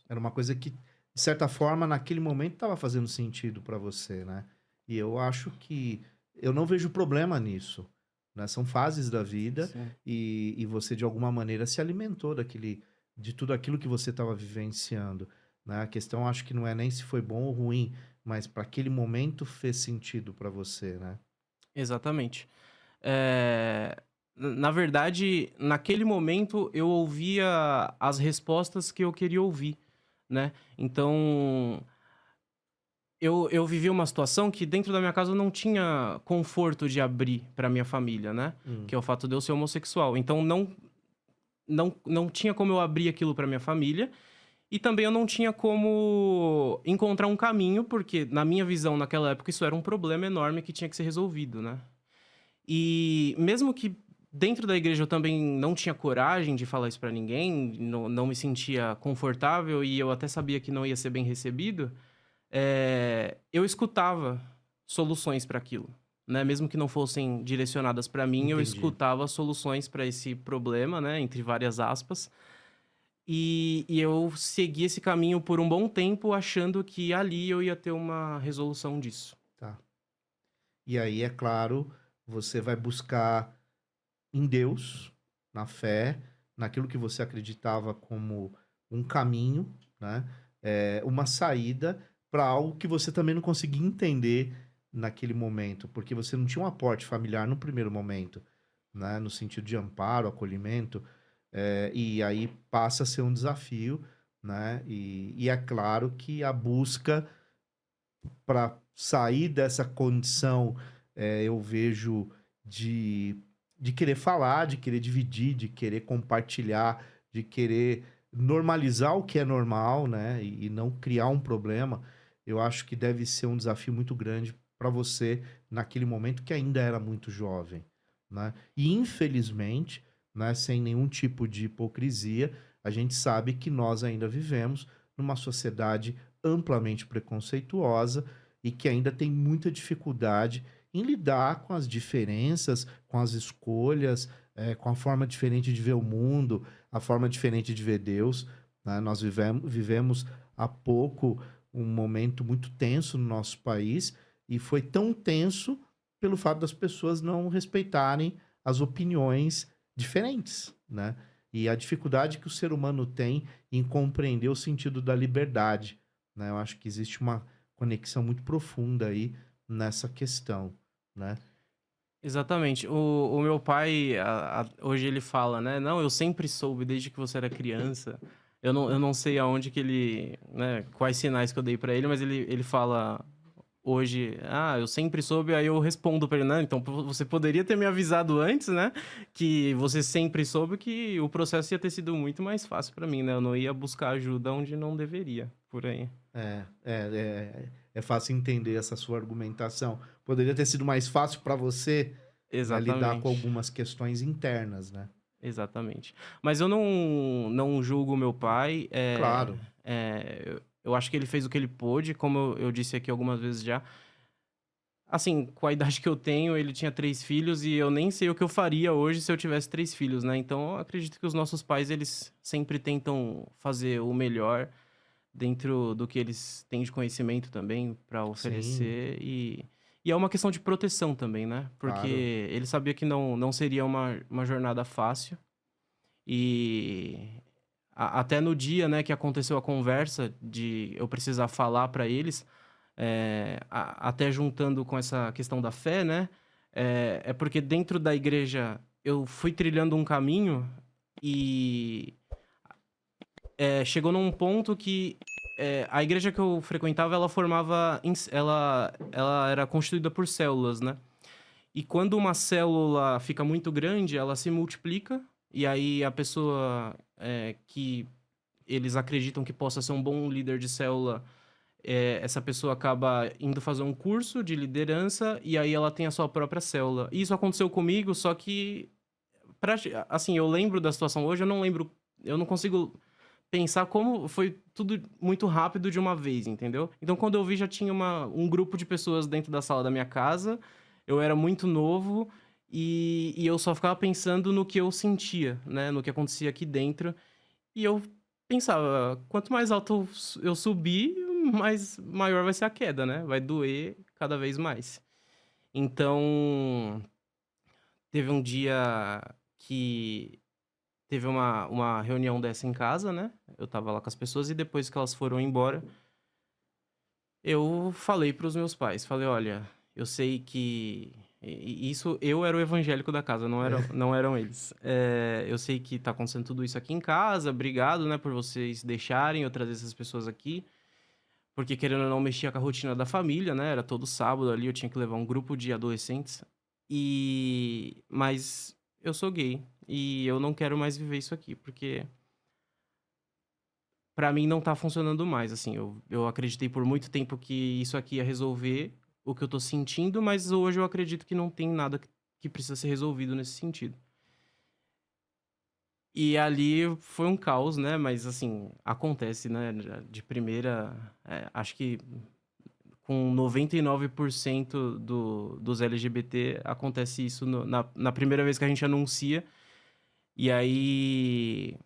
Era uma coisa que, de certa forma, naquele momento estava fazendo sentido para você, né? E eu acho que eu não vejo problema nisso, né? São fases da vida Sim. e você, de alguma maneira, se alimentou de tudo aquilo que você estava vivenciando, né? A questão acho que não é nem se foi bom ou ruim, mas para aquele momento fez sentido para você, né? Exatamente. Na verdade, naquele momento eu ouvia as respostas que eu queria ouvir, né. Então, eu vivi uma situação que dentro da minha casa eu não tinha conforto de abrir pra minha família, né, que Hum, é o fato de eu ser homossexual. Então não tinha como eu abrir aquilo pra minha família, e também eu não tinha como encontrar um caminho, porque na minha visão naquela época isso era um problema enorme que tinha que ser resolvido, né. E mesmo que dentro da igreja eu também não tinha coragem de falar isso pra ninguém, não me sentia confortável e eu até sabia que não ia ser bem recebido, eu escutava soluções para aquilo, né, mesmo que não fossem direcionadas para mim, eu entendi. escutava soluções para esse problema, né, entre várias aspas, e eu segui esse caminho por um bom tempo achando que ali eu ia ter uma resolução disso. Tá. E aí, é claro, você vai buscar em Deus, na fé, naquilo que você acreditava como um caminho, né, uma saída para algo que você também não conseguia entender naquele momento, porque você não tinha um aporte familiar no primeiro momento, né, no sentido de amparo, acolhimento, e aí passa a ser um desafio, né, e é claro que a busca para sair dessa condição, eu vejo de de querer falar, de querer dividir, de querer compartilhar, de querer normalizar o que é normal, né, e não criar um problema. Eu acho que deve ser um desafio muito grande para você naquele momento que ainda era muito jovem, né. E infelizmente, né, sem nenhum tipo de hipocrisia, a gente sabe que nós ainda vivemos numa sociedade amplamente preconceituosa e que ainda tem muita dificuldade em lidar com as diferenças, com as escolhas, com a forma diferente de ver o mundo, a forma diferente de ver Deus, né? Nós vivemos há pouco um momento muito tenso no nosso país e foi tão tenso pelo fato das pessoas não respeitarem as opiniões diferentes, né? E a dificuldade que o ser humano tem em compreender o sentido da liberdade, né? Eu acho que existe uma conexão muito profunda aí nessa questão, né. Exatamente. O meu pai, hoje ele fala, né: "Não, eu sempre soube desde que você era criança". Eu não sei aonde que ele, né, quais sinais que eu dei pra ele, mas ele fala hoje: "Ah, eu sempre soube", aí eu respondo pra ele: "Não, então você poderia ter me avisado antes, né, que você sempre soube, que o processo ia ter sido muito mais fácil pra mim, né, eu não ia buscar ajuda onde não deveria", por aí. É fácil entender essa sua argumentação. Poderia ter sido mais fácil para você, né, lidar com Exatamente. algumas questões internas, né. Exatamente. Mas eu não julgo o meu pai, Claro, eu acho que ele fez o que ele pôde, como eu disse aqui algumas vezes já. Assim, com a idade que eu tenho, ele tinha 3 filhos e eu nem sei o que eu faria hoje se eu tivesse 3 filhos, né. Então eu acredito que os nossos pais, eles sempre tentam fazer o melhor dentro do que eles têm de conhecimento também para sim, oferecer e é uma questão de proteção também, né, porque claro. ele sabia que não seria uma jornada fácil. E até no dia, né, que aconteceu a conversa de eu precisar falar para eles, até juntando com essa questão da fé, né, é porque dentro da igreja eu fui trilhando um caminho e, chegou num ponto que, a igreja que eu frequentava, ela formava ela era constituída por células, né. E quando uma célula fica muito grande, ela se multiplica, e aí a pessoa, que eles acreditam que possa ser um bom líder de célula, essa pessoa acaba indo fazer um curso de liderança, e aí ela tem a sua própria célula. Isso aconteceu comigo, só que assim, eu lembro da situação hoje, eu não consigo pensar como foi tudo muito rápido de uma vez, entendeu. Então quando eu vi já tinha um grupo de pessoas dentro da sala da minha casa, eu era muito novo, e eu só ficava pensando no que eu sentia, né, no que acontecia aqui dentro, e eu Pensava, quanto mais alto eu subir, mais maior vai ser a queda, né? Vai doer cada vez mais. Então, teve um dia que teve uma reunião dessa em casa, né? Eu tava lá com as pessoas e depois que elas foram embora, eu falei para os meus pais, falei: "Olha, eu sei que" isso eu era o evangélico da casa, não eram eles. "Eu sei que tá acontecendo tudo isso aqui em casa, obrigado, né, por vocês deixarem eu trazer essas pessoas aqui, porque querendo ou não mexia com a rotina da família, né, era todo sábado ali, eu tinha que levar um grupo de adolescentes, mas eu sou gay e eu não quero mais viver isso aqui, porque pra mim não tá funcionando mais, assim, eu acreditei por muito tempo que isso aqui ia resolver o que eu tô sentindo, mas hoje eu acredito que não tem nada que precisa ser resolvido nesse sentido. E ali foi um caos, né, mas assim, acontece, né, de primeira, acho que com 99% dos LGBT acontece isso na primeira vez que a gente anuncia, e aí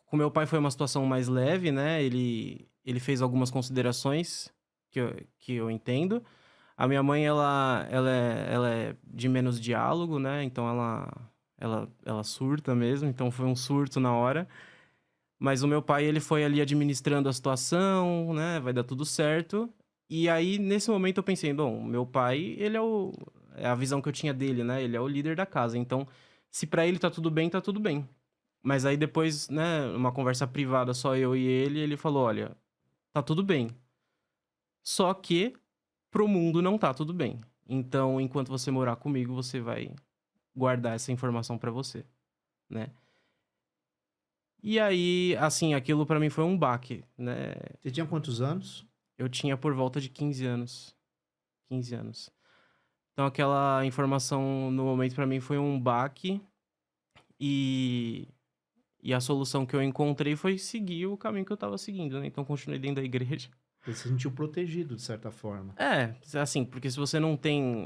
com meu pai foi uma situação mais leve, né, ele fez algumas considerações que eu entendo. A minha mãe, ela é de menos diálogo, né, então ela surta mesmo, então foi um surto na hora. Mas o meu pai, ele foi ali administrando a situação, né, vai dar tudo certo. E aí, nesse momento, eu pensei: "Bom, meu pai, ele é a visão que eu tinha dele, né, ele é o líder da casa, então se pra ele tá tudo bem, tá tudo bem". Mas aí depois, né, uma conversa privada, só eu e ele falou: "Olha, tá tudo bem, só que pro mundo não tá tudo bem. Então, enquanto você morar comigo, você vai guardar essa informação pra você, né". E aí, assim, aquilo pra mim foi um baque, né. Você tinha quantos anos? Eu tinha por volta de 15 anos, 15 anos. Então aquela informação no momento pra mim foi um baque, e e a solução que eu encontrei foi seguir o caminho que eu estava seguindo, né, então continuei dentro da igreja. Você se sentiu protegido, de certa forma. É, assim, porque se você não tem,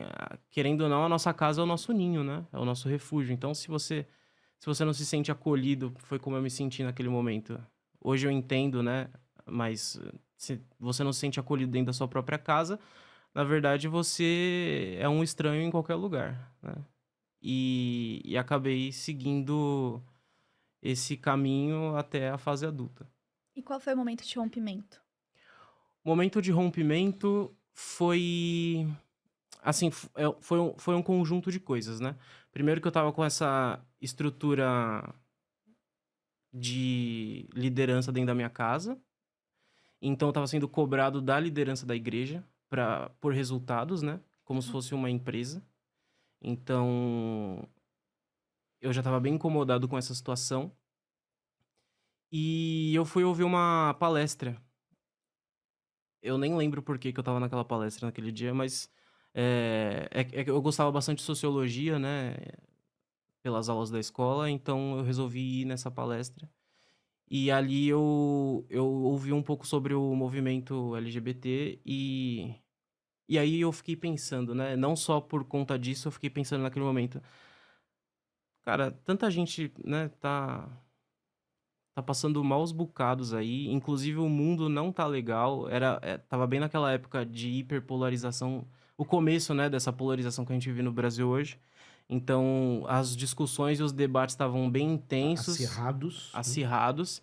querendo ou não, a nossa casa é o nosso ninho, né, é o nosso refúgio. Então se você não se sente acolhido, foi como eu me senti naquele momento. Hoje eu entendo, né, mas se você não se sente acolhido dentro da sua própria casa, na verdade você é um estranho em qualquer lugar, né. E acabei seguindo esse caminho até a fase adulta. E qual foi o momento de rompimento? O momento de rompimento foi, assim, foi um conjunto de coisas, né. Primeiro que eu estava com essa estrutura de liderança dentro da minha casa, então eu estava sendo cobrado da liderança da igreja por resultados, né, como se Tá. fosse uma empresa. Então, eu já estava bem incomodado com essa situação, e eu fui ouvir uma palestra. Eu nem lembro por que que eu estava naquela palestra naquele dia, mas, é que eu gostava bastante de sociologia, né, pelas aulas da escola, então eu resolvi ir nessa palestra. E ali eu ouvi um pouco sobre o movimento LGBT e aí eu fiquei pensando, né, não só por conta disso, eu fiquei pensando naquele momento: "Cara, tanta gente, né, tá passando maus bocados aí, inclusive o mundo não tá legal". Estava bem naquela época de hiperpolarização, o começo, né, dessa polarização que a gente vive no Brasil hoje. Então, as discussões e os debates estavam bem intensos, Acirrados, né? acirrados.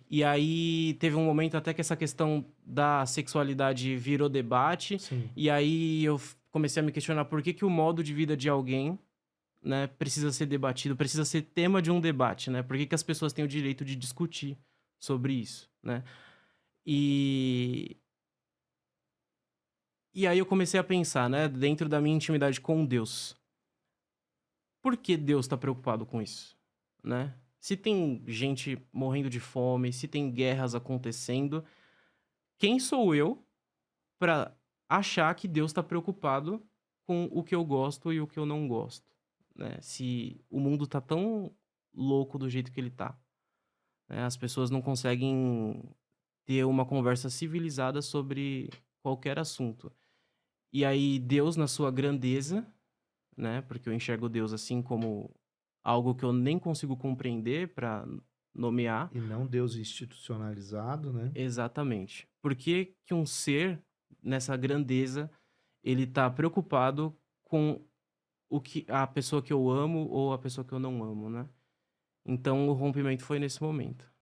E aí teve um momento até que essa questão da sexualidade virou debate, Sim. e aí eu comecei a me questionar por que que o modo de vida de alguém, né, precisa ser debatido, precisa ser tema de um debate, né? Por que que as pessoas têm o direito de discutir sobre isso, né? E e aí eu comecei a pensar, né, dentro da minha intimidade com Deus, por que Deus está preocupado com isso, né? Se tem gente morrendo de fome, se tem guerras acontecendo, quem sou eu para achar que Deus está preocupado com o que eu gosto e o que eu não gosto, né? Se o mundo tá tão louco do jeito que ele tá, né? As pessoas não conseguem ter uma conversa civilizada sobre qualquer assunto. E aí Deus, na sua grandeza, né? Porque eu enxergo Deus assim como algo que eu nem consigo compreender para nomear. E não Deus institucionalizado, né? Exatamente. Por que que um ser, nessa grandeza, ele tá preocupado com o que a pessoa que eu amo ou a pessoa que eu não amo, né? Então, o rompimento foi nesse momento.